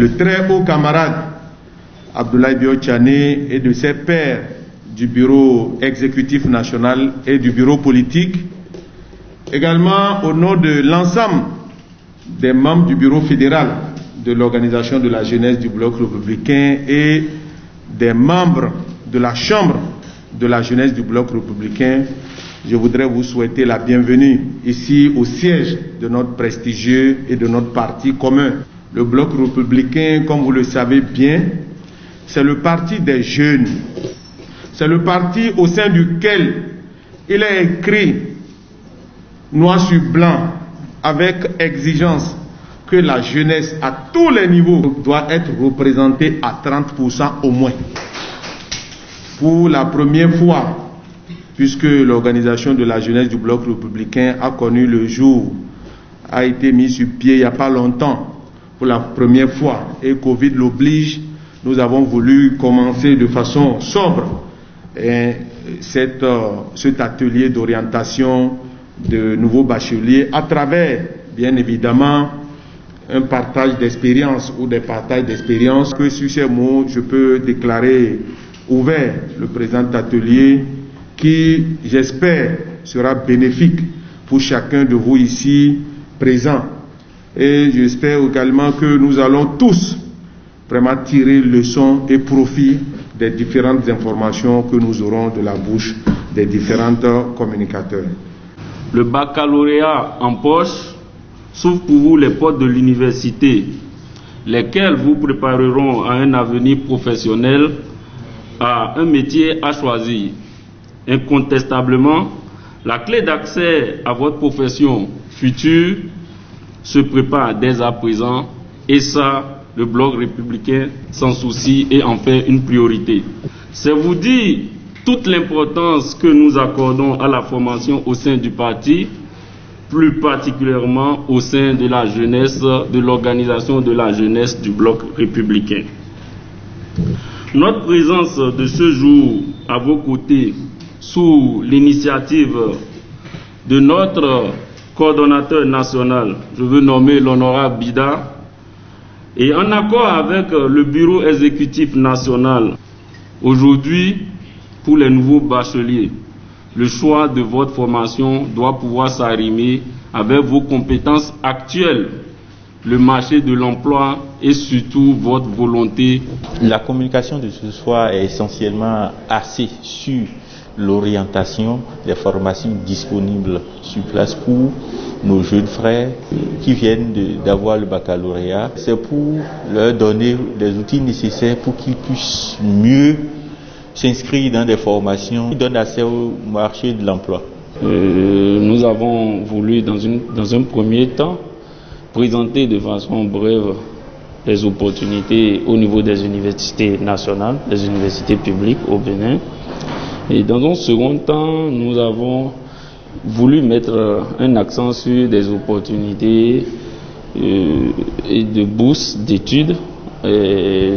le très haut camarade Abdoulaye Bio Tchane et de ses pairs du bureau exécutif national et du bureau politique, également au nom de l'ensemble des membres du bureau fédéral de l'organisation de la jeunesse du bloc républicain et des membres de la chambre de la jeunesse du bloc républicain, je voudrais vous souhaiter la bienvenue ici au siège de notre prestigieux et de notre parti commun. Le bloc républicain, comme vous le savez bien, c'est le parti des jeunes. C'est le parti au sein duquel il est écrit noir sur blanc avec exigence que la jeunesse à tous les niveaux doit être représentée à 30% au moins. Pour la première fois, puisque l'organisation de la jeunesse du bloc républicain a connu le jour, a été mise sur pied il n'y a pas longtemps, pour la première fois, et Covid l'oblige, nous avons voulu commencer de façon sobre cet atelier d'orientation de nouveaux bacheliers à travers, bien évidemment, un partage d'expérience ou des partages d'expérience que sur ces mots, je peux déclarer ouvert le présent atelier qui, j'espère, sera bénéfique pour chacun de vous ici présents. Et j'espère également que nous allons tous vraiment tirer leçon et profit des différentes informations que nous aurons de la bouche des différents communicateurs. Le baccalauréat en poche s'ouvre pour vous les portes de l'université, lesquelles vous prépareront à un avenir professionnel, à un métier à choisir. Incontestablement, la clé d'accès à votre profession future se prépare dès à présent, et ça, le bloc républicain s'en soucie et en fait une priorité. C'est vous dire toute l'importance que nous accordons à la formation au sein du parti, plus particulièrement au sein de la jeunesse, de l'organisation de la jeunesse du bloc républicain. Notre présence de ce jour à vos côtés, sous l'initiative de notre coordonnateur national, je veux nommer l'honorable Bida, et en accord avec le bureau exécutif national, aujourd'hui, pour les nouveaux bacheliers, le choix de votre formation doit pouvoir s'arrimer avec vos compétences actuelles, le marché de l'emploi et surtout votre volonté. La communication de ce soir est essentiellement axée sur l'orientation des formations disponibles sur place pour nos jeunes frères qui viennent d'avoir le baccalauréat. C'est pour leur donner des outils nécessaires pour qu'ils puissent mieux s'inscrire dans des formations qui donnent accès au marché de l'emploi. Nous avons voulu dans un premier temps présenter de façon brève les opportunités au niveau des universités nationales, des universités publiques au Bénin. Et dans un second temps, nous avons voulu mettre un accent sur des opportunités et de bourses d'études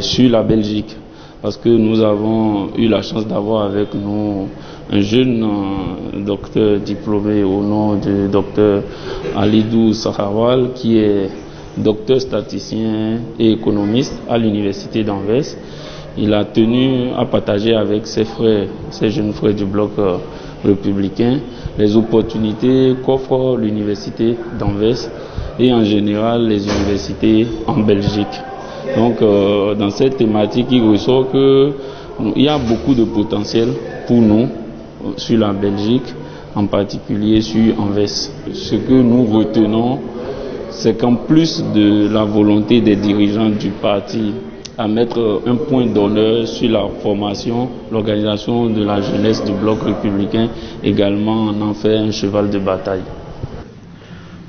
sur la Belgique. Parce que nous avons eu la chance d'avoir avec nous un jeune docteur diplômé au nom de docteur Alidou Saharawal, qui est docteur statisticien et économiste à l'université d'Anvers. Il a tenu à partager avec ses frères, ses jeunes frères du bloc républicain, les opportunités qu'offre l'université d'Anvers et en général les universités en Belgique. Donc dans cette thématique, il ressort qu'il y a beaucoup de potentiel pour nous sur la Belgique, en particulier sur Anvers. Ce que nous retenons, c'est qu'en plus de la volonté des dirigeants du parti à mettre un point d'honneur sur la formation, l'organisation de la jeunesse du bloc républicain également en fait un cheval de bataille.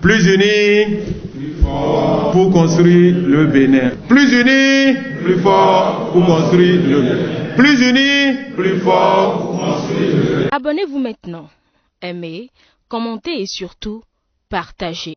Plus unis, plus fort pour construire le Bénin. Plus unis, plus fort pour construire le Bénin. Plus unis, plus fort pour construire le Bénin. Abonnez-vous maintenant, aimez, commentez et surtout partagez.